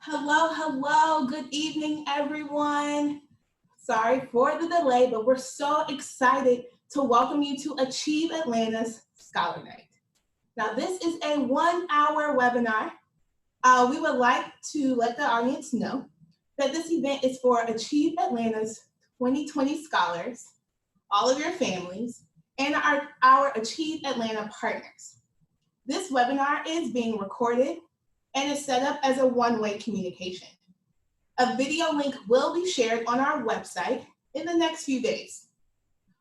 Hello, hello. Good evening, everyone. Sorry for the delay, but we're so excited to welcome you to Achieve Atlanta's Scholar Night. Now, this is a 1-hour webinar. We would like to let the audience know that this event is for Achieve Atlanta's 2020 scholars, all of your families, and our Achieve Atlanta partners. This webinar is being recorded and is set up as a one-way communication. A video link will be shared on our website in the next few days.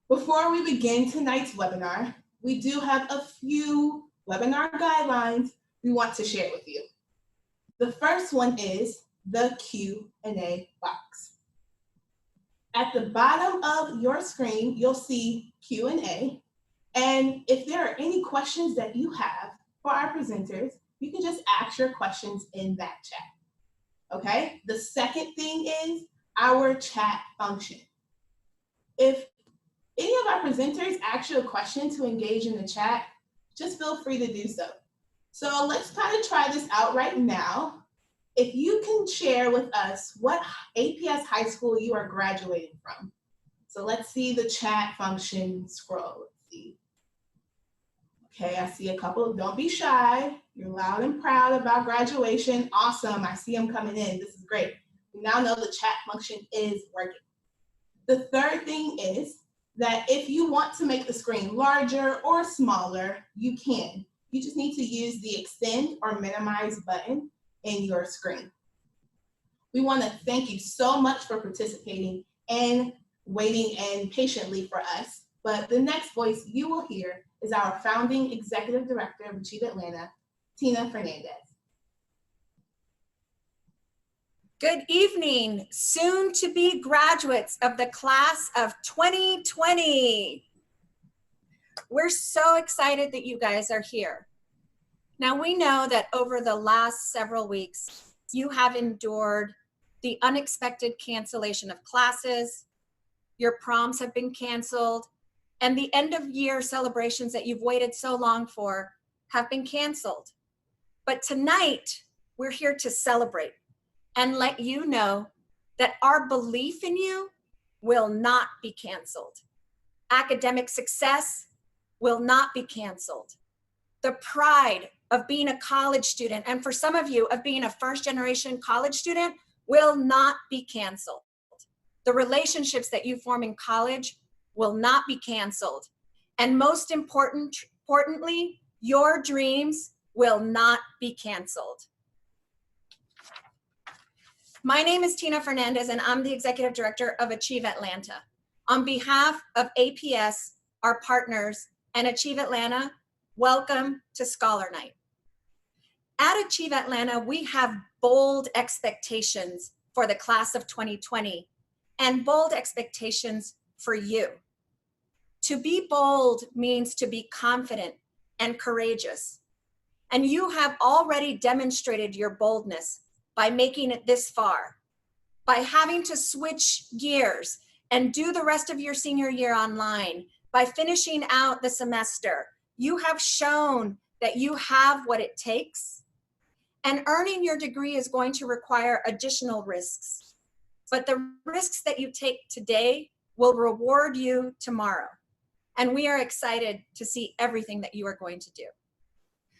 Before we begin tonight's webinar, we do have a few webinar guidelines we want to share with you. The first one is the Q&A box. At the bottom of your screen, you'll see Q&A, and if there are any questions that you have for our presenters, you can just ask your questions in that chat, okay? The second thing is our chat function. If any of our presenters ask you a question to engage in the chat, just feel free to do so. So let's kind of try this out right now. If you can share with us what APS high school you are graduating from. So let's see the chat function scroll. Let's see. Okay, I see a couple. Don't be shy. You're loud and proud about graduation. Awesome. I see them coming in. This is great. We now know the chat function is working. The third thing is that if you want to make the screen larger or smaller, you can. You just need to use the extend or minimize button in your screen. We want to thank you so much for participating and waiting and patiently for us. But the next voice you will hear is our founding executive director of Achieve Atlanta, Tina Fernandez. Good evening, soon to be graduates of the class of 2020. We're so excited that you guys are here. Now we know that over the last several weeks, you have endured the unexpected cancellation of classes, your proms have been canceled, and the end of year celebrations that you've waited so long for have been canceled. But tonight, we're here to celebrate and let you know that our belief in you will not be canceled. Academic success will not be canceled. The pride of being a college student, and for some of you, of being a first-generation college student, will not be canceled. The relationships that you form in college will not be canceled. And most importantly, your dreams will not be canceled. My name is Tina Fernandez, and I'm the Executive Director of Achieve Atlanta. On behalf of APS, our partners, and Achieve Atlanta, welcome to Scholar Night. At Achieve Atlanta, we have bold expectations for the class of 2020 and bold expectations for you. To be bold means to be confident and courageous. And you have already demonstrated your boldness by making it this far, by having to switch gears and do the rest of your senior year online, by finishing out the semester. You have shown that you have what it takes, and earning your degree is going to require additional risks. But the risks that you take today will reward you tomorrow. And we are excited to see everything that you are going to do.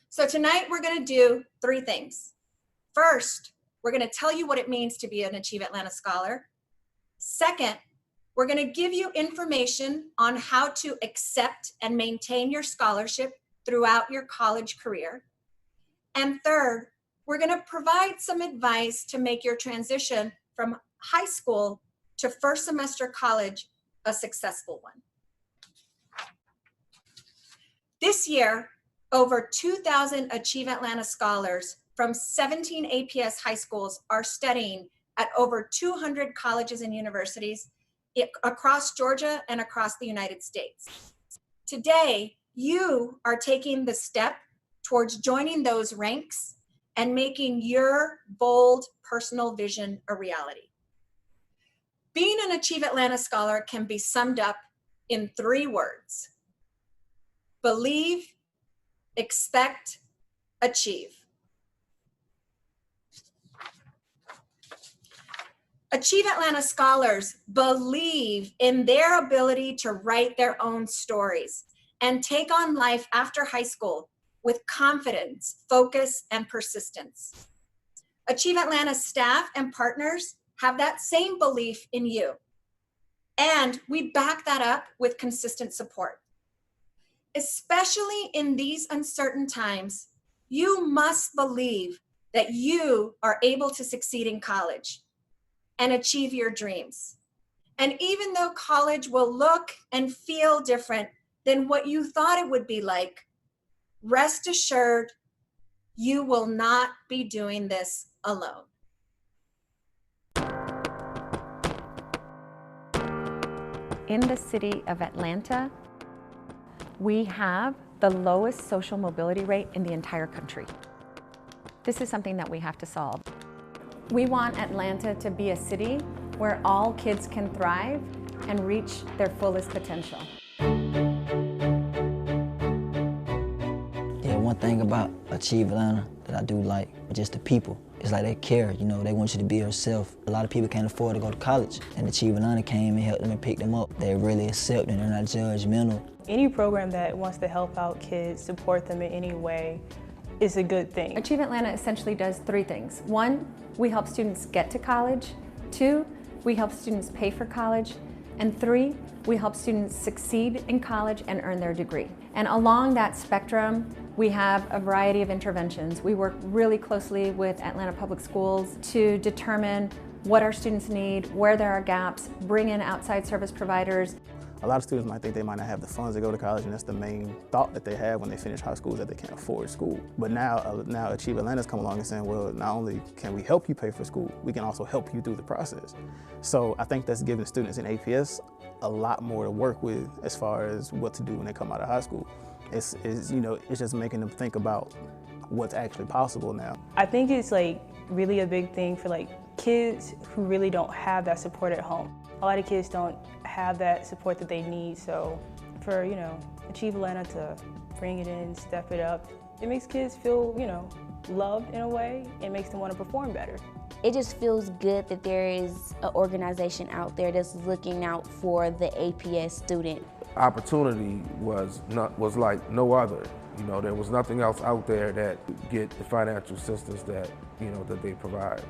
So tonight we're going to do 3 things. First, we're going to tell you what it means to be an Achieve Atlanta Scholar. Second, we're going to give you information on how to accept and maintain your scholarship throughout your college career. And third, we're going to provide some advice to make your transition from high school to first semester college a successful one. This year, over 2,000 Achieve Atlanta scholars from 17 APS high schools are studying at over 200 colleges and universities across Georgia and across the United States. Today, you are taking the step towards joining those ranks and making your bold personal vision a reality. Being an Achieve Atlanta Scholar can be summed up in 3 words: believe, expect, achieve. Achieve Atlanta scholars believe in their ability to write their own stories and take on life after high school with confidence, focus, and persistence. Achieve Atlanta staff and partners have that same belief in you. And we back that up with consistent support. Especially in these uncertain times, you must believe that you are able to succeed in college and achieve your dreams. And even though college will look and feel different than what you thought it would be like, rest assured, you will not be doing this alone. In the city of Atlanta, we have the lowest social mobility rate in the entire country. This is something that we have to solve. We want Atlanta to be a city where all kids can thrive and reach their fullest potential. Yeah, one thing about Achieve Atlanta that I do like, just the people. It's like they care, you know, they want you to be yourself. A lot of people can't afford to go to college, and Achieve Atlanta came and helped them and picked them up. They're really accepting, they're not judgmental. Any program that wants to help out kids, support them in any way, is a good thing. Achieve Atlanta essentially does three things. One, we help students get to college. Two, we help students pay for college. And three, we help students succeed in college and earn their degree. And along that spectrum, we have a variety of interventions. We work really closely with Atlanta Public Schools to determine what our students need, where there are gaps, bring in outside service providers. A lot of students might think they might not have the funds to go to college, and that's the main thought that they have when they finish high school, is that they can't afford school. But now Achieve Atlanta's come along and saying, well, not only can we help you pay for school, we can also help you through the process. So I think that's giving students in APS a lot more to work with as far as what to do when they come out of high school. It's just making them think about what's actually possible now. I think it's like really a big thing for like kids who really don't have that support at home. A lot of kids don't have that support that they need, so for, Achieve Atlanta to bring it in, step it up, it makes kids feel, loved in a way. It makes them want to perform better. It just feels good that there is an organization out there that's looking out for the APS student. Opportunity was like no other. There was nothing else out there that could get the financial assistance that they provide.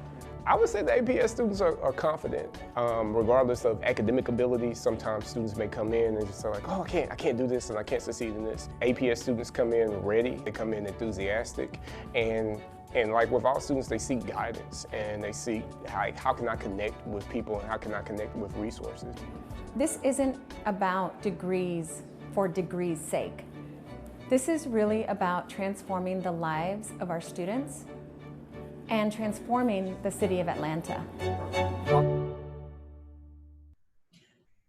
I would say the APS students are confident, regardless of academic ability. Sometimes students may come in and just say like, oh, I can't do this and I can't succeed in this. APS students come in ready, they come in enthusiastic, and like with all students, they seek guidance and they seek how can I connect with people and how can I connect with resources. This isn't about degrees for degrees' sake. This is really about transforming the lives of our students and transforming the city of Atlanta.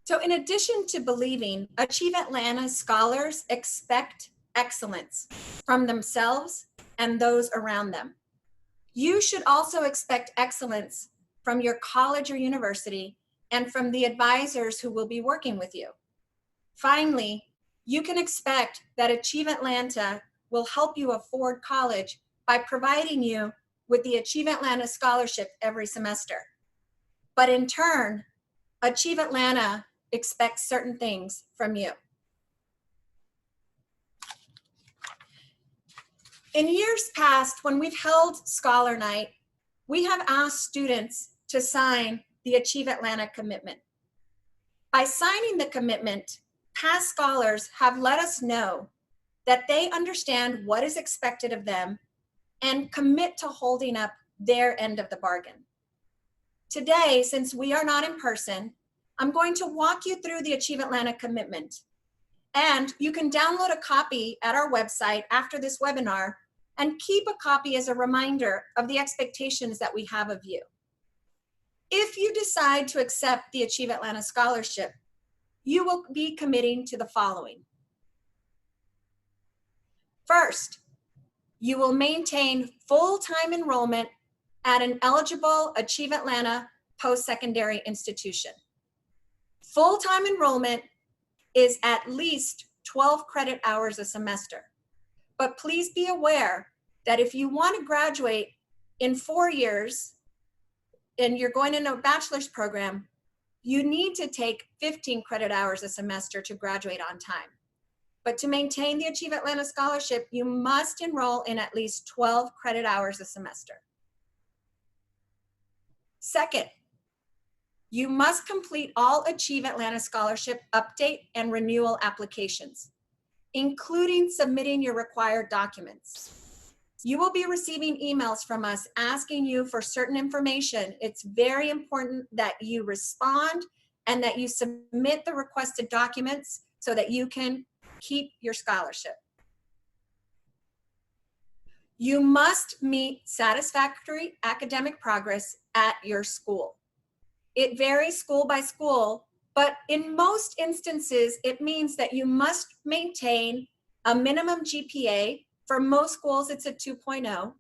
So in addition to believing, Achieve Atlanta scholars expect excellence from themselves and those around them. You should also expect excellence from your college or university and from the advisors who will be working with you. Finally, you can expect that Achieve Atlanta will help you afford college by providing you with the Achieve Atlanta scholarship every semester. But in turn, Achieve Atlanta expects certain things from you. In years past, when we've held Scholar Night, we have asked students to sign the Achieve Atlanta commitment. By signing the commitment, past scholars have let us know that they understand what is expected of them and commit to holding up their end of the bargain. Today, since we are not in person, I'm going to walk you through the Achieve Atlanta commitment. And you can download a copy at our website after this webinar and keep a copy as a reminder of the expectations that we have of you. If you decide to accept the Achieve Atlanta scholarship, you will be committing to the following. First, you will maintain full-time enrollment at an eligible Achieve Atlanta post-secondary institution. Full-time enrollment is at least 12 credit hours a semester. But please be aware that if you want to graduate in 4 years, and you're going in a bachelor's program, you need to take 15 credit hours a semester to graduate on time. But to maintain the Achieve Atlanta scholarship, you must enroll in at least 12 credit hours a semester. Second, you must complete all Achieve Atlanta scholarship update and renewal applications, including submitting your required documents. You will be receiving emails from us asking you for certain information. It's very important that you respond and that you submit the requested documents so that you can keep your scholarship. You must meet satisfactory academic progress at your school. It varies school by school, but in most instances, it means that you must maintain a minimum GPA. For most schools, it's a 2.0,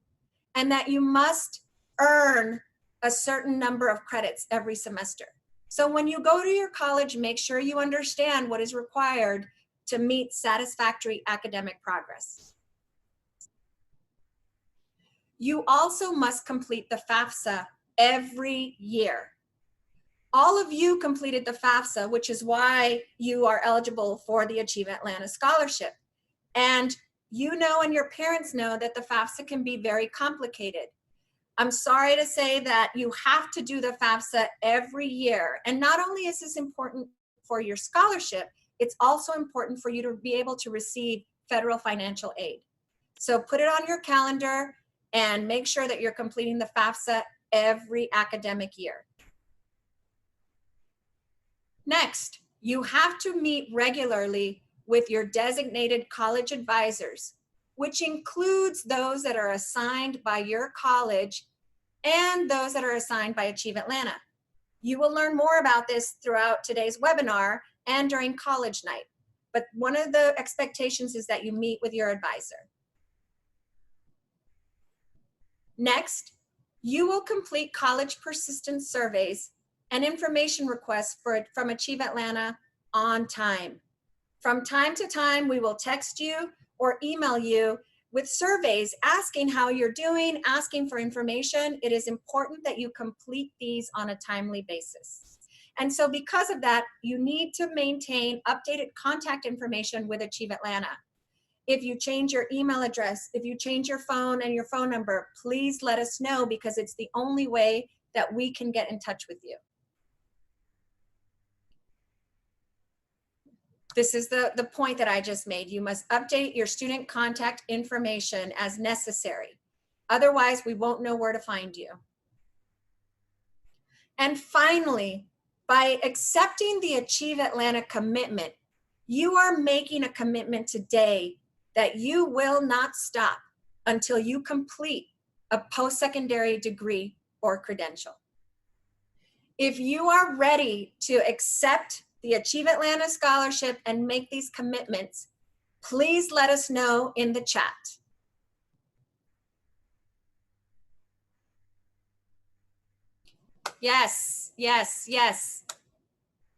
and that you must earn a certain number of credits every semester. So when you go to your college, make sure you understand what is required to meet satisfactory academic progress. You also must complete the FAFSA every year. All of you completed the FAFSA, which is why you are eligible for the Achieve Atlanta scholarship. And you know, and your parents know, that the FAFSA can be very complicated. I'm sorry to say that you have to do the FAFSA every year. And not only is this important for your scholarship, it's also important for you to be able to receive federal financial aid. So put it on your calendar and make sure that you're completing the FAFSA every academic year. Next, you have to meet regularly with your designated college advisors, which includes those that are assigned by your college and those that are assigned by Achieve Atlanta. You will learn more about this throughout today's webinar and during college night. But one of the expectations is that you meet with your advisor. Next, you will complete college persistence surveys and information requests from Achieve Atlanta on time. From time to time, we will text you or email you with surveys asking how you're doing, asking for information. It is important that you complete these on a timely basis. And so because of that, you need to maintain updated contact information with Achieve Atlanta. If you change your email address, if you change your phone and your phone number, please let us know, because it's the only way that we can get in touch with you. This is the point that I just made. You must update your student contact information as necessary. Otherwise, we won't know where to find you. And finally, by accepting the Achieve Atlanta commitment, you are making a commitment today that you will not stop until you complete a post-secondary degree or credential. If you are ready to accept the Achieve Atlanta scholarship and make these commitments, please let us know in the chat. Yes, yes, yes.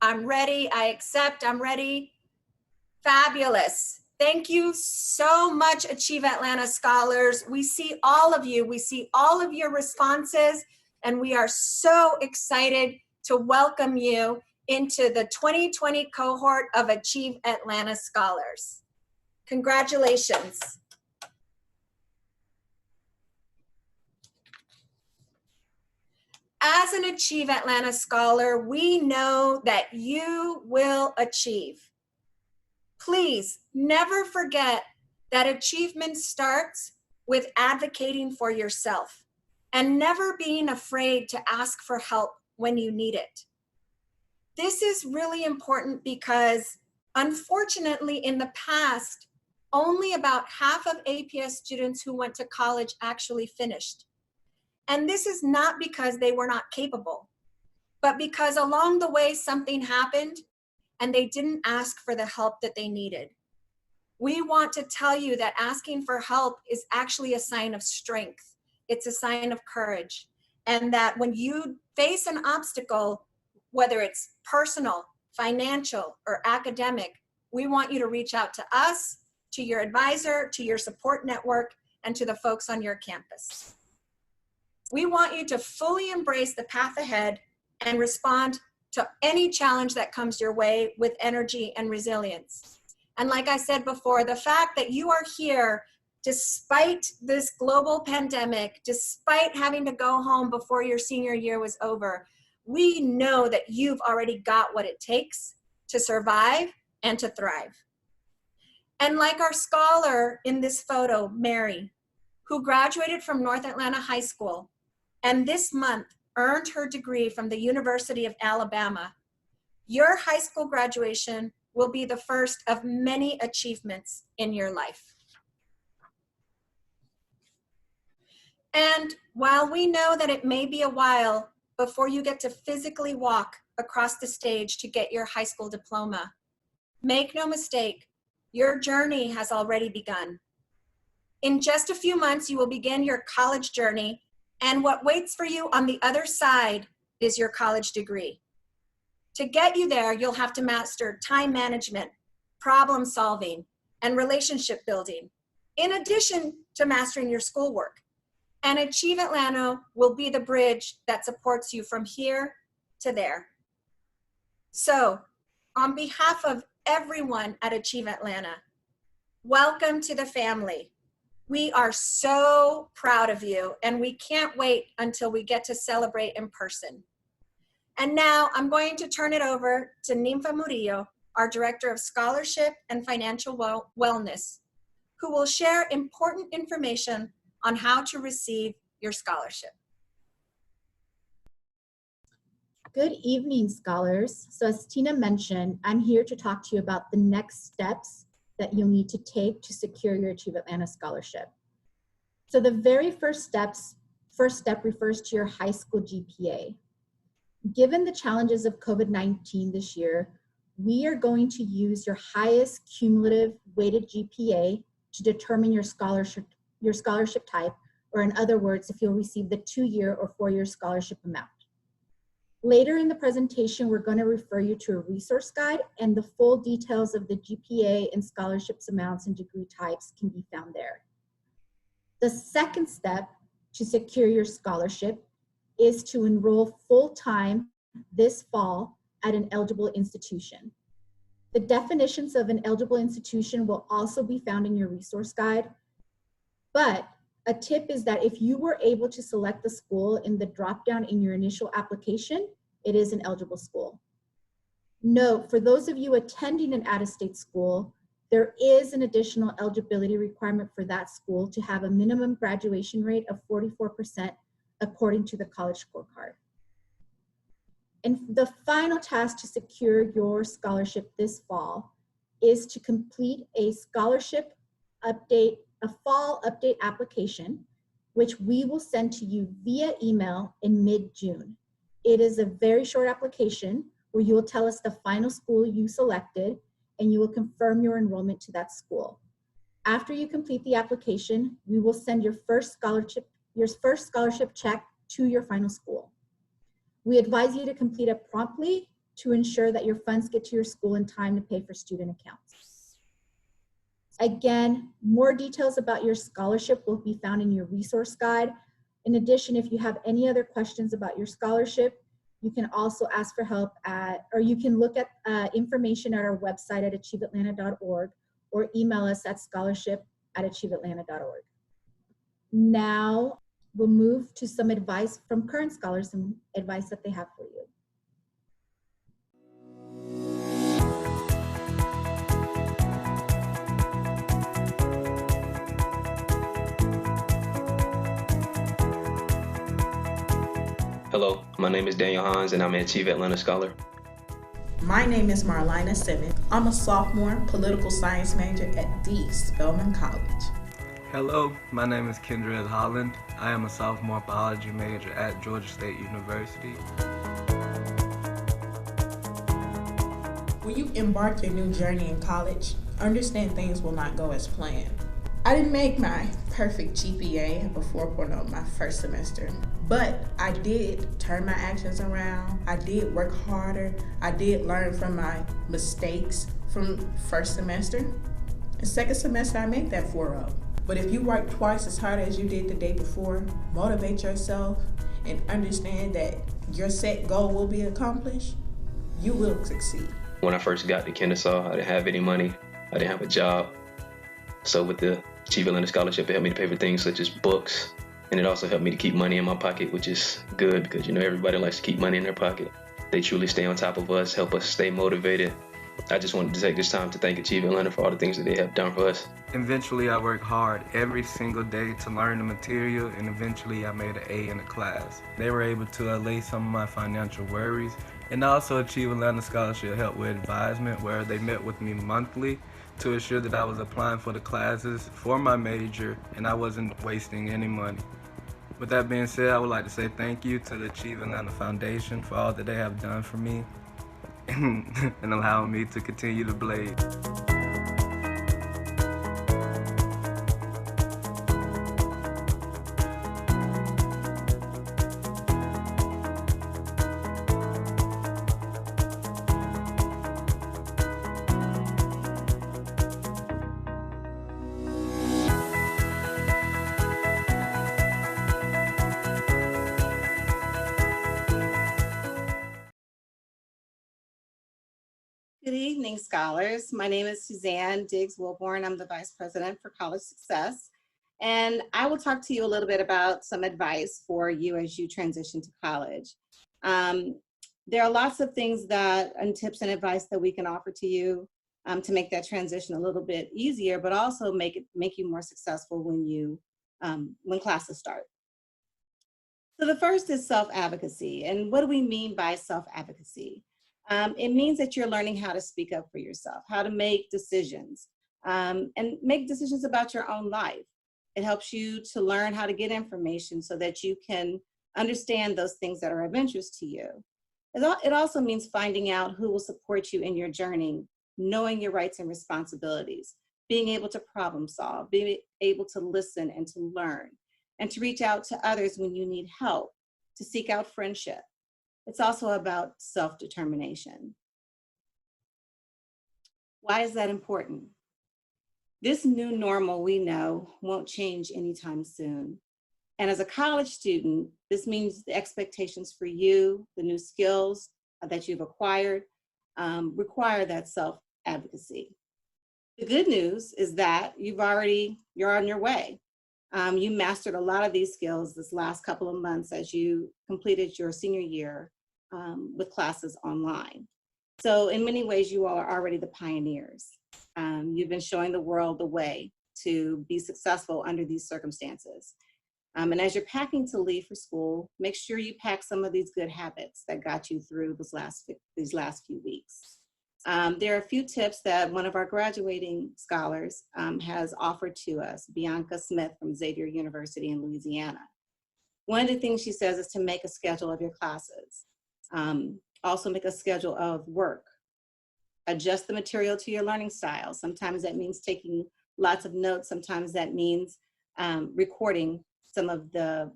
I'm ready, I accept, I'm ready. Fabulous. Thank you so much, Achieve Atlanta scholars. We see all of you, we see all of your responses, and we are so excited to welcome you into the 2020 cohort of Achieve Atlanta scholars. Congratulations. As an Achieve Atlanta scholar, we know that you will achieve. Please never forget that achievement starts with advocating for yourself and never being afraid to ask for help when you need it. This is really important because, unfortunately, in the past, only about half of APS students who went to college actually finished. And this is not because they were not capable, but because along the way something happened and they didn't ask for the help that they needed. We want to tell you that asking for help is actually a sign of strength. It's a sign of courage. And that when you face an obstacle, whether it's personal, financial, or academic, we want you to reach out to us, to your advisor, to your support network, and to the folks on your campus. We want you to fully embrace the path ahead and respond to any challenge that comes your way with energy and resilience. And like I said before, the fact that you are here despite this global pandemic, despite having to go home before your senior year was over, we know that you've already got what it takes to survive and to thrive. And like our scholar in this photo, Mary, who graduated from North Atlanta High School and this month earned her degree from the University of Alabama, your high school graduation will be the first of many achievements in your life. And while we know that it may be a while before you get to physically walk across the stage to get your high school diploma, make no mistake, your journey has already begun. In just a few months, you will begin your college journey, and what waits for you on the other side is your college degree. To get you there, you'll have to master time management, problem solving, and relationship building, in addition to mastering your schoolwork. And Achieve Atlanta will be the bridge that supports you from here to there. So, on behalf of everyone at Achieve Atlanta, welcome to the family. We are so proud of you, and we can't wait until we get to celebrate in person. And now I'm going to turn it over to Nympha Murillo, our Director of Scholarship and Financial Wellness, who will share important information on how to receive your scholarship. Good evening, scholars. So as Tina mentioned, I'm here to talk to you about the next steps that you'll need to take to secure your Achieve Atlanta scholarship. So the very first step refers to your high school GPA. Given the challenges of COVID-19 this year, we are going to use your highest cumulative weighted GPA to determine your scholarship type, or in other words, if you'll receive the 2-year or 4-year scholarship amount. Later in the presentation, we're going to refer you to a resource guide, and the full details of the GPA and scholarships amounts and degree types can be found there. The second step to secure your scholarship is to enroll full-time this fall at an eligible institution. The definitions of an eligible institution will also be found in your resource guide, but a tip is that if you were able to select the school in the drop-down in your initial application, it is an eligible school. Note, for those of you attending an out-of-state school, there is an additional eligibility requirement for that school to have a minimum graduation rate of 44% according to the college scorecard. And the final task to secure your scholarship this fall is to complete a scholarship update, a fall update application, which we will send to you via email in mid-June. It is a very short application where you will tell us the final school you selected and you will confirm your enrollment to that school. After you complete the application, we will send your first scholarship check to your final school. We advise you to complete it promptly to ensure that your funds get to your school in time to pay for student accounts. Again, more details about your scholarship will be found in your resource guide. In addition, if you have any other questions about your scholarship, you can also ask for help or you can look at information at our website at achieveatlanta.org or email us at scholarship@achieveatlanta.org. Now, we'll move to some advice from current scholars, some advice that they have for you. Hello, my name is Daniel Hines and I'm an Achieve Atlanta Scholar. My name is Marlina Simmons. I'm a sophomore political science major at D. Spelman College. Hello, my name is Kendra Holland. I am a sophomore biology major at Georgia State University. When you embark your new journey in college, understand things will not go as planned. I didn't make my perfect GPA of 4.0 my first semester, but I did turn my actions around. I did work harder. I did learn from my mistakes from first semester. And second semester, I made that 4.0. But if you work twice as hard as you did the day before, motivate yourself, and understand that your set goal will be accomplished, you will succeed. When I first got to Kennesaw, I didn't have any money. I didn't have a job. So with the Achieve Atlanta Scholarship, it helped me to pay for things such as books. And it also helped me to keep money in my pocket, which is good because, you know, everybody likes to keep money in their pocket. They truly stay on top of us, help us stay motivated. I just wanted to take this time to thank Achieve Atlanta for all the things that they have done for us. Eventually, I worked hard every single day to learn the material, and eventually I made an A in the class. They were able to allay some of my financial worries, and also Achieve Atlanta Scholarship helped with advisement, where they met with me monthly to ensure that I was applying for the classes for my major and I wasn't wasting any money. With that being said, I would like to say thank you to the Achieve Atlanta Foundation for all that they have done for me and allowing me to continue to blaze. Good evening, scholars. My name is Suzanne Diggs-Wilborn. I'm the Vice President for College Success. And I will talk to you a little bit about some advice for you as you transition to college. There are lots of things and tips and advice that we can offer to you to make that transition a little bit easier, but also make you more successful when classes start. So the first is self-advocacy. And what do we mean by self-advocacy? It means that you're learning how to speak up for yourself, how to make decisions, and make decisions about your own life. It helps you to learn how to get information so that you can understand those things that are of interest to you. It also means finding out who will support you in your journey, knowing your rights and responsibilities, being able to problem solve, being able to listen and to learn, and to reach out to others when you need help, to seek out friendship. It's also about self-determination. Why is that important? This new normal, we know, won't change anytime soon. And as a college student, this means the expectations for you, the new skills that you've acquired, require that self-advocacy. The good news is that you're on your way. You mastered a lot of these skills this last couple of months as you completed your senior year with classes online. So in many ways, you are already the pioneers. You've been showing the world the way to be successful under these circumstances. And as you're packing to leave for school, make sure you pack some of these good habits that got you through these last few weeks. There are a few tips that one of our graduating scholars has offered to us, Bianca Smith from Xavier University in Louisiana. One of the things she says is to make a schedule of your classes. Also make a schedule of work. Adjust the material to your learning style. Sometimes that means taking lots of notes. Sometimes that means recording some of the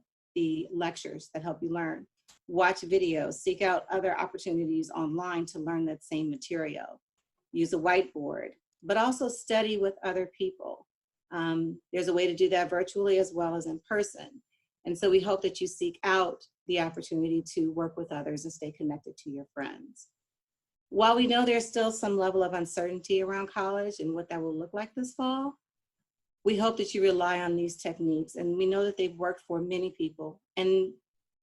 lectures that help you learn. Watch videos, seek out other opportunities online to learn that same material. Use a whiteboard, but also study with other people. There's a way to do that virtually as well as in person. And so we hope that you seek out the opportunity to work with others and stay connected to your friends. While we know there's still some level of uncertainty around college and what that will look like this fall, we hope that you rely on these techniques, and we know that they've worked for many people, and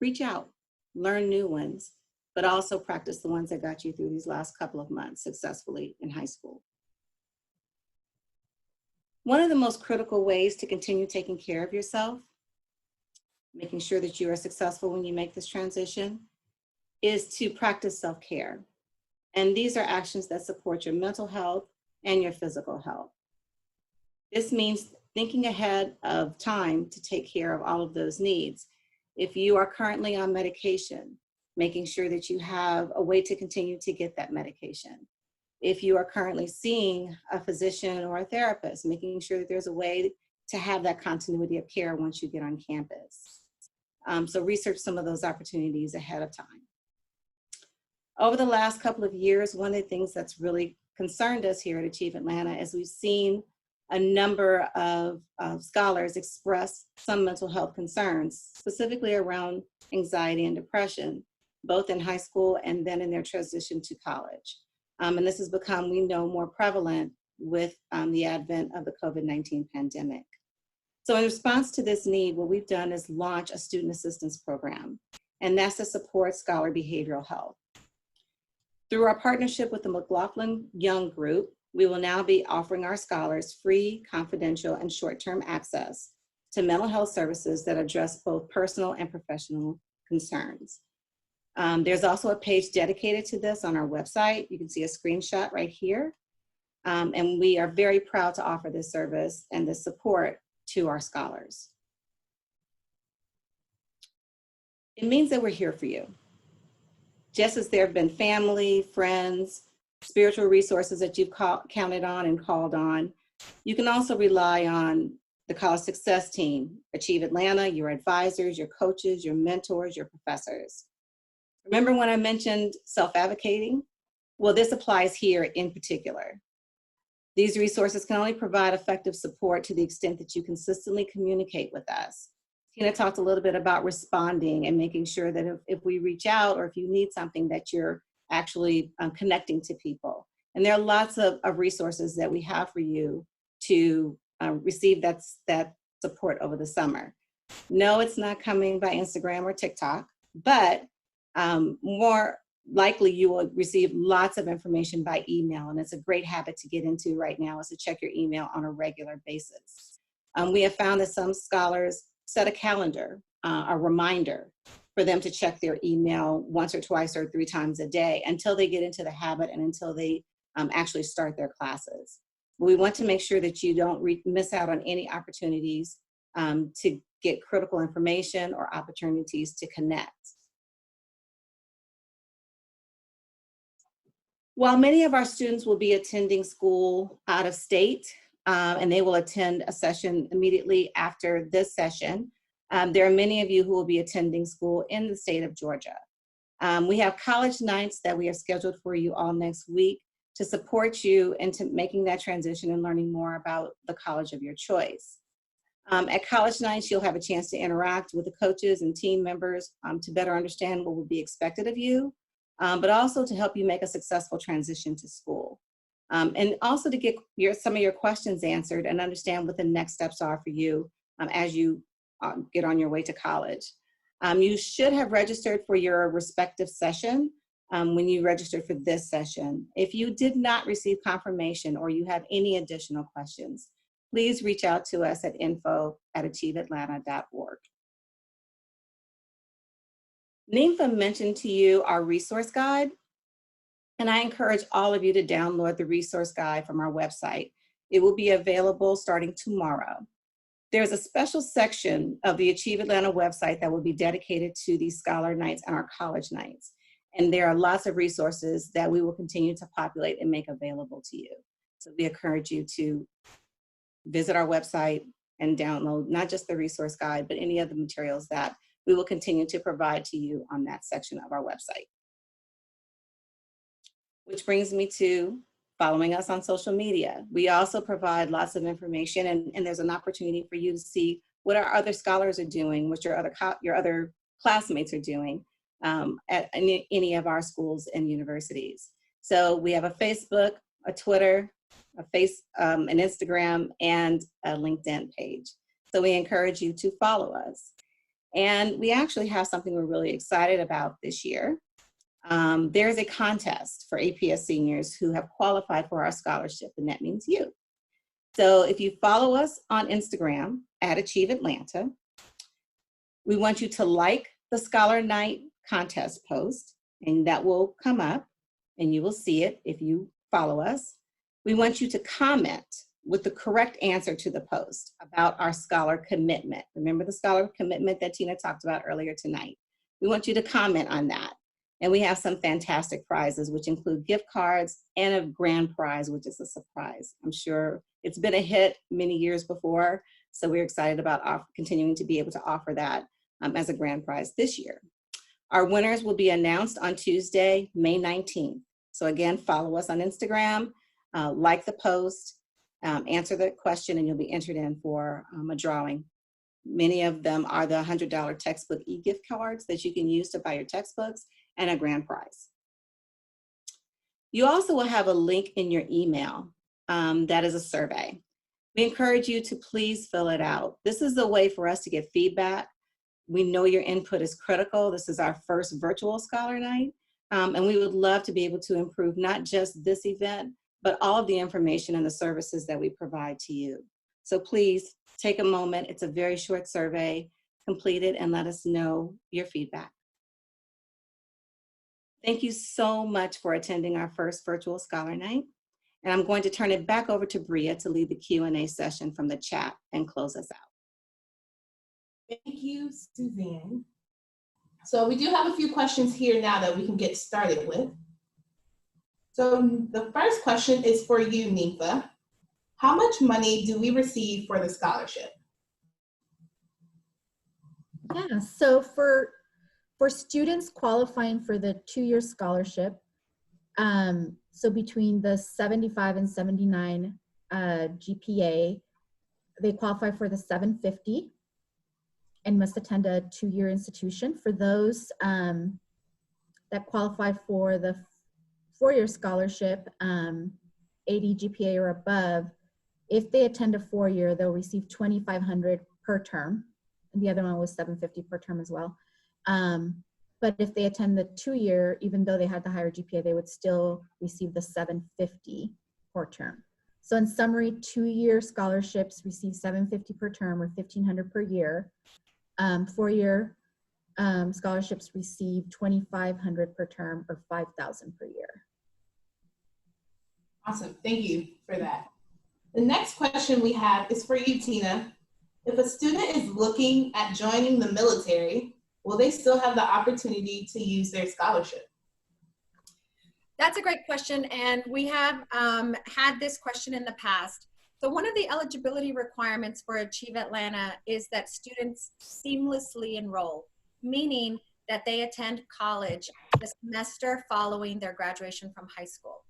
reach out, learn new ones, but also practice the ones that got you through these last couple of months successfully in high school. One of the most critical ways to continue taking care of yourself, making sure that you are successful when you make this transition, is to practice self-care. And these are actions that support your mental health and your physical health. This means thinking ahead of time to take care of all of those needs. If you are currently on medication, making sure that you have a way to continue to get that medication. If you are currently seeing a physician or a therapist, making sure that there's a way to have that continuity of care once you get on campus. So research some of those opportunities ahead of time. Over the last couple of years, one of the things that's really concerned us here at Achieve Atlanta is we've seen a number of scholars expressed some mental health concerns, specifically around anxiety and depression, both in high school and then in their transition to college. And this has become, we know, more prevalent with the advent of the COVID-19 pandemic. So in response to this need, what we've done is launch a student assistance program, and that's to support scholar behavioral health. Through our partnership with the McLaughlin Young Group, we will now be offering our scholars free, confidential, and short-term access to mental health services that address both personal and professional concerns. There's also a page dedicated to this on our website. You can see a screenshot right here. And we are very proud to offer this service and this support to our scholars. It means that we're here for you. Just as there have been family, friends, spiritual resources that you've counted on and called on, you can also rely on the College Success Team, Achieve Atlanta, your advisors, your coaches, your mentors, your professors. Remember when I mentioned self-advocating? Well, this applies here in particular. These resources can only provide effective support to the extent that you consistently communicate with us. Tina talked a little bit about responding and making sure that if we reach out or if you need something that you're actually connecting to people. And there are lots of resources that we have for you to receive that support over the summer. No, it's not coming by Instagram or TikTok, but more likely you will receive lots of information by email. And it's a great habit to get into right now is to check your email on a regular basis. We have found that some scholars set a calendar, a reminder for them to check their email once or twice or 3 times a day until they get into the habit and until they actually start their classes. But we want to make sure that you don't miss out on any opportunities to get critical information or opportunities to connect. While many of our students will be attending school out of state, and they will attend a session immediately after this session, there are many of you who will be attending school in the state of Georgia. We have college nights that we have scheduled for you all next week to support you into making that transition and learning more about the college of your choice. At college nights, you'll have a chance to interact with the coaches and team members to better understand what will be expected of you, but also to help you make a successful transition to school. And also to get some of your questions answered and understand what the next steps are for you as you get on your way to college. You should have registered for your respective session when you registered for this session. If you did not receive confirmation or you have any additional questions, please reach out to us at info@achieveatlanta.org. Ninfa mentioned to you our resource guide, and I encourage all of you to download the resource guide from our website. It will be available starting tomorrow. There's a special section of the Achieve Atlanta website that will be dedicated to these scholar nights and our college nights. And there are lots of resources that we will continue to populate and make available to you. So we encourage you to visit our website and download not just the resource guide, but any of the materials that we will continue to provide to you on that section of our website. Which brings me to following us on social media. We also provide lots of information, and there's an opportunity for you to see what our other scholars are doing, what your other classmates are doing at any of our schools and universities. So we have a Facebook, a Twitter, an Instagram, and a LinkedIn page. So we encourage you to follow us. And we actually have something we're really excited about this year. There's a contest for APS seniors who have qualified for our scholarship, and that means you. So if you follow us on Instagram @Achieve Atlanta, we want you to like the Scholar Night contest post, and that will come up, and you will see it if you follow us. We want you to comment with the correct answer to the post about our scholar commitment. Remember the scholar commitment that Tina talked about earlier tonight. We want you to comment on that. And we have some fantastic prizes, which include gift cards and a grand prize, which is a surprise. I'm sure it's been a hit many years before, so we're excited about continuing to be able to offer that as a grand prize this year. Our winners will be announced on Tuesday, May 19th. So again, follow us on Instagram, like the post, Answer the question and you'll be entered in for a drawing. Many of them are the $100 textbook e-gift cards that you can use to buy your textbooks and a grand prize. You also will have a link in your email that is a survey. We encourage you to please fill it out. This is a way for us to get feedback. We know your input is critical. This is our first virtual Scholar Night, and we would love to be able to improve not just this event, but all of the information and the services that we provide to you. So please take a moment. It's a very short survey. Complete it and let us know your feedback. Thank you so much for attending our first virtual Scholar Night. And I'm going to turn it back over to Bria to lead the Q&A session from the chat and close us out. Thank you, Suzanne. So we do have a few questions here now that we can get started with. So the first question is for you, Nifa. How much money do we receive for the scholarship? Yeah, so for students qualifying for the 2-year scholarship, so between the 75 and 79 GPA, they qualify for the 750 and must attend a 2-year institution. For those that qualify for the 4-year scholarship, 80 GPA or above, if they attend a 4-year, they'll receive $2,500 per term. And the other one was $750 per term as well. But if they attend the 2-year, even though they had the higher GPA, they would still receive the $750 per term. So in summary, 2-year scholarships receive $750 per term or $1,500 per year. 4-year scholarships receive $2,500 per term or $5,000 per year. Awesome, thank you for that. The next question we have is for you, Tina. If a student is looking at joining the military, will they still have the opportunity to use their scholarship? That's a great question, and we have had this question in the past. So one of the eligibility requirements for Achieve Atlanta is that students seamlessly enroll, meaning that they attend college the semester following their graduation from high school.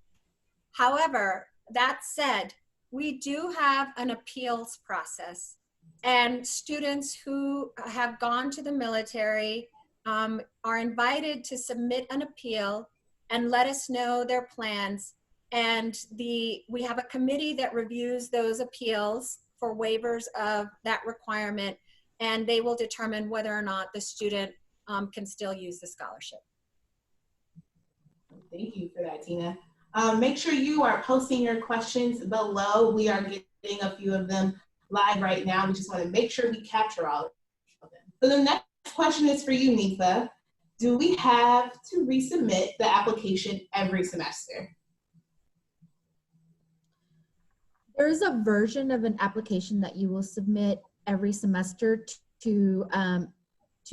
However, that said, we do have an appeals process, and students who have gone to the military are invited to submit an appeal and let us know their plans. And we have a committee that reviews those appeals for waivers of that requirement, and they will determine whether or not the student can still use the scholarship. Thank you for that, Tina. Make sure you are posting your questions below. We are getting a few of them live right now. We just want to make sure we capture all of them. So the next question is for you, Nifa. Do we have to resubmit the application every semester? There is a version of an application that you will submit every semester to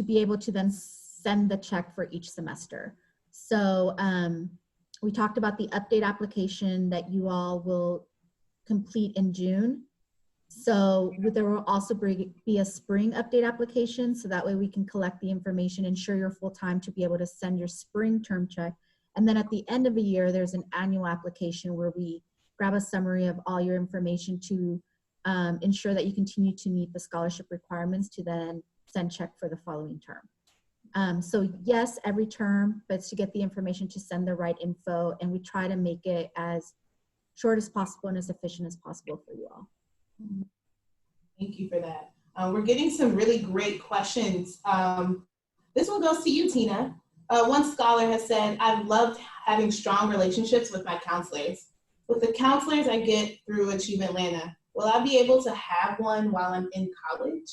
be able to then send the check for each semester. So we talked about the update application that you all will complete in June. So there will also be a spring update application, so that way we can collect the information, ensure you're full-time to be able to send your spring term check. And then at the end of the year, there's an annual application where we grab a summary of all your information to ensure that you continue to meet the scholarship requirements to then send check for the following term. So yes, every term, but it's to get the information to send the right info, and we try to make it as short as possible and as efficient as possible for you all. Thank you for that. We're getting some really great questions. This one goes to you, Tina. One scholar has said, I've loved having strong relationships with my counselors. With the counselors I get through Achieve Atlanta, will I be able to have one while I'm in college?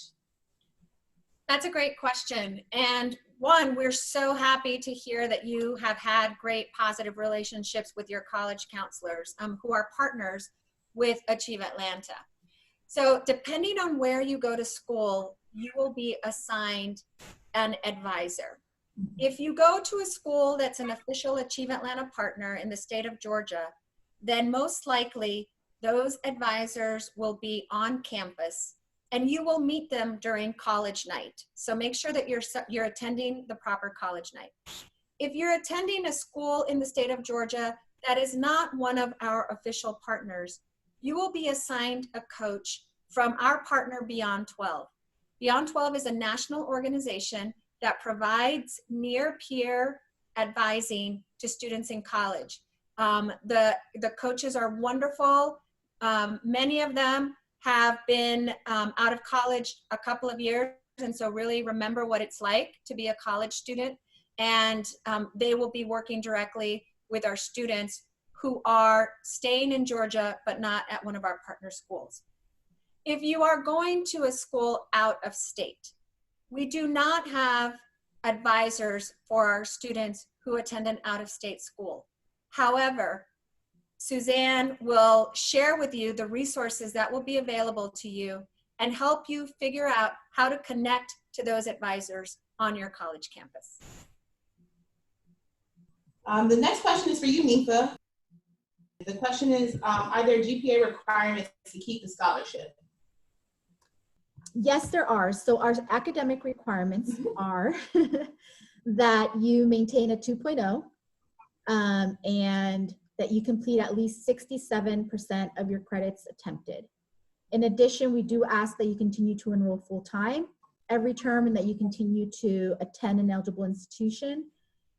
That's a great question. And one, we're so happy to hear that you have had great positive relationships with your college counselors who are partners with Achieve Atlanta. So depending on where you go to school, you will be assigned an advisor. If you go to a school that's an official Achieve Atlanta partner in the state of Georgia, then most likely those advisors will be on campus and you will meet them during college night. So make sure that you're attending the proper college night. If you're attending a school in the state of Georgia that is not one of our official partners, you will be assigned a coach from our partner Beyond 12. Beyond 12 is a national organization that provides near-peer advising to students in college. The coaches are wonderful. Many of them have been out of college a couple of years, and so really remember what it's like to be a college student. And they will be working directly with our students who are staying in Georgia, but not at one of our partner schools. If you are going to a school out of state, we do not have advisors for our students who attend an out-of-state school. However, Suzanne will share with you the resources that will be available to you and help you figure out how to connect to those advisors on your college campus. The next question is for you, Nifa. The question is, are there GPA requirements to keep the scholarship? Yes, there are. So our academic requirements are that you maintain a 2.0 and that you complete at least 67% of your credits attempted. In addition, we do ask that you continue to enroll full-time every term and that you continue to attend an eligible institution.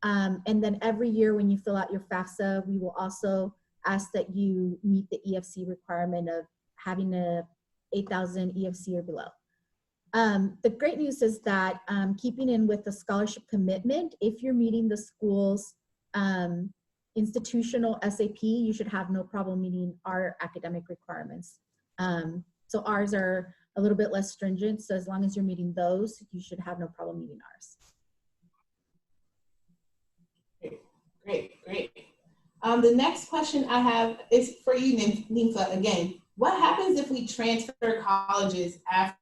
And then every year when you fill out your FAFSA, we will also ask that you meet the EFC requirement of having a 8,000 EFC or below. The great news is that keeping in with the scholarship commitment, if you're meeting the school's institutional SAP, you should have no problem meeting our academic requirements. So ours are a little bit less stringent, so as long as you're meeting those, you should have no problem meeting ours. Great. The next question I have is for you, Nifa, again. What happens if we transfer colleges after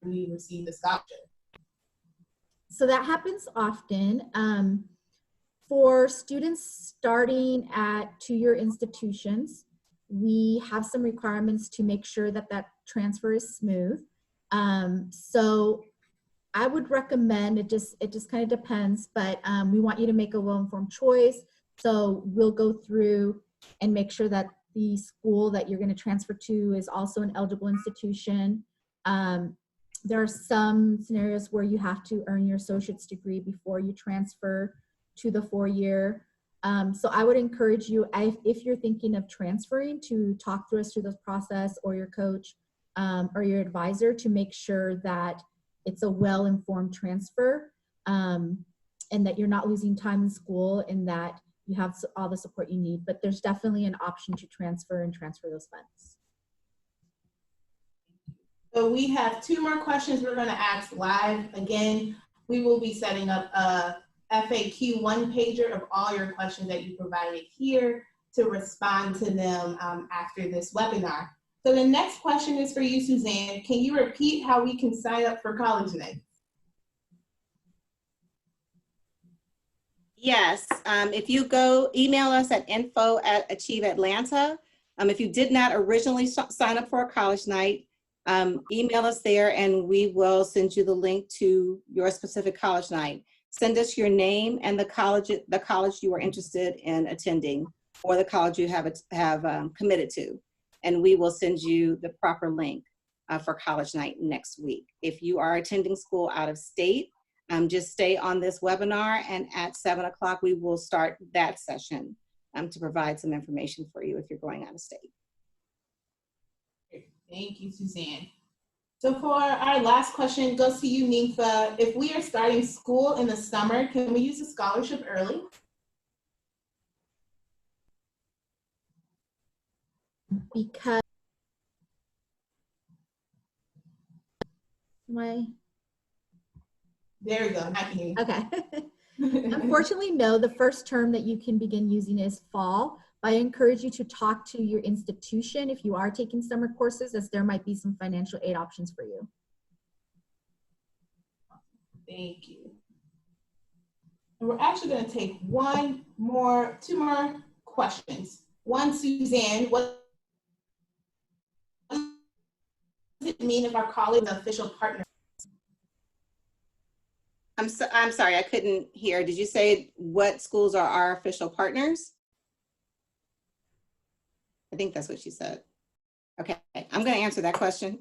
we receive the scholarship? So that happens often. For students starting at two-year institutions, we have some requirements to make sure that that transfer is smooth. So I would recommend, it just kind of depends, but we want you to make a well-informed choice. So we'll go through and make sure that the school that you're going to transfer to is also an eligible institution. There are some scenarios where you have to earn your associate's degree before you transfer to the 4-year. So I would encourage you, if you're thinking of transferring, to talk to us through this process, or your coach or your advisor, to make sure that it's a well-informed transfer and that you're not losing time in school and that you have all the support you need. But there's definitely an option to transfer and transfer those funds. So we have 2 more questions we're going to ask live. Again, we will be setting up a FAQ 1-pager of all your questions that you provided here to respond to them after this webinar. So the next question is for you, Suzanne. Can you repeat how we can sign up for College Night? Yes, if you go email us at info@achieveatlanta. If you did not originally sign up for a College Night, email us there and we will send you the link to your specific College Night. Send us your name and the college you are interested in attending, or the college you have committed to, and we will send you the proper link for College Night next week. If you are attending school out of state, just stay on this webinar, and at 7 o'clock we will start that session to provide some information for you if you're going out of state. Thank you, Suzanne. So for our last question, goes to you, Nifa. If we are starting school in the summer, can we use a scholarship early? Because there we go. I can hear you. Okay. Unfortunately, no. The first term that you can begin using is fall. I encourage you to talk to your institution if you are taking summer courses, as there might be some financial aid options for you. Thank you. And we're actually going to take two more questions. One, Suzanne, what does it mean if our college is an official partner? I'm sorry, I couldn't hear. Did you say what schools are our official partners? I think that's what she said. Okay, I'm going to answer that question.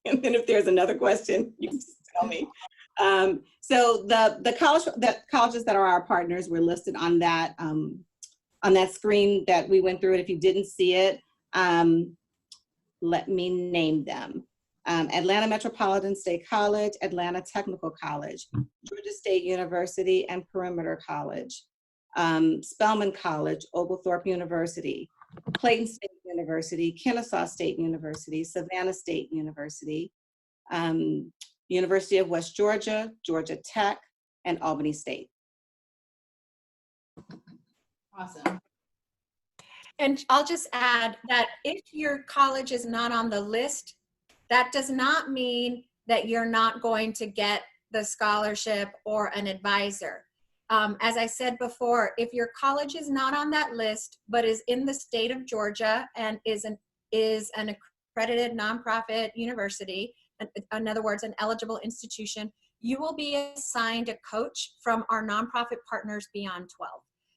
And then if there's another question, you can just tell me. So the colleges that are our partners were listed on that screen that we went through. It. If you didn't see it, let me name them. Atlanta Metropolitan State College, Atlanta Technical College, Georgia State University and Perimeter College, Spelman College, Oglethorpe University, Clayton State University, Kennesaw State University, Savannah State University, University of West Georgia, Georgia Tech, and Albany State. Awesome. And I'll just add that if your college is not on the list, that does not mean that you're not going to get the scholarship or an advisor. As I said before, if your college is not on that list, but is in the state of Georgia and is an accredited nonprofit university, in other words, an eligible institution, you will be assigned a coach from our nonprofit partners Beyond 12.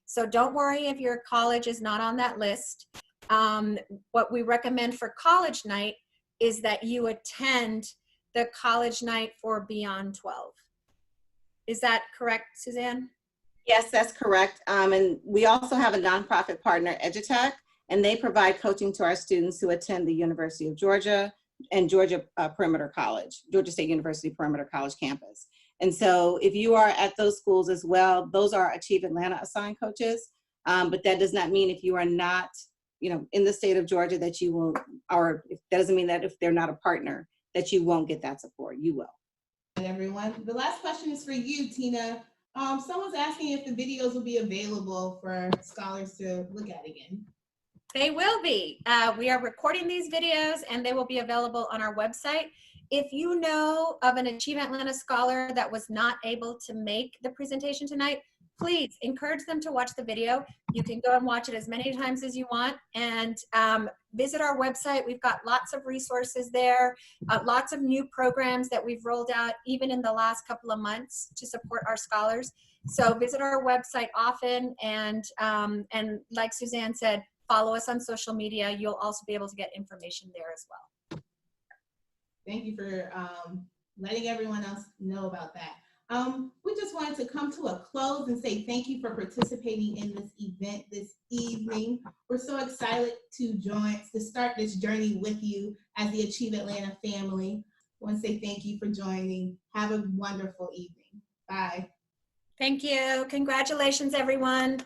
So don't worry if your college is not on that list. What we recommend for college night is that you attend the college night for Beyond 12. Is that correct, Suzanne? Yes, that's correct. And we also have a nonprofit partner, Edutech, and they provide coaching to our students who attend the University of Georgia and Georgia Perimeter College, Georgia State University Perimeter College campus. And so if you are at those schools as well, those are Achieve Atlanta assigned coaches. But that does not mean if you are not, in the state of Georgia that you will, or that doesn't mean that if they're not a partner, that you won't get that support. You will. And everyone, the last question is for you, Tina. Someone's asking if the videos will be available for scholars to look at again. They will be. We are recording these videos and they will be available on our website. If you know of an Achieve Atlanta scholar that was not able to make the presentation tonight, please encourage them to watch the video. You can go and watch it as many times as you want, and visit our website. We've got lots of resources there, lots of new programs that we've rolled out even in the last couple of months to support our scholars. So visit our website often, and like Suzanne said, follow us on social media. You'll also be able to get information there as well. Thank you for letting everyone else know about that. We just wanted to come to a close and say thank you for participating in this event this evening. We're so excited to start this journey with you as the Achieve Atlanta family. I want to say thank you for joining. Have a wonderful evening. Bye. Thank you. Congratulations, everyone.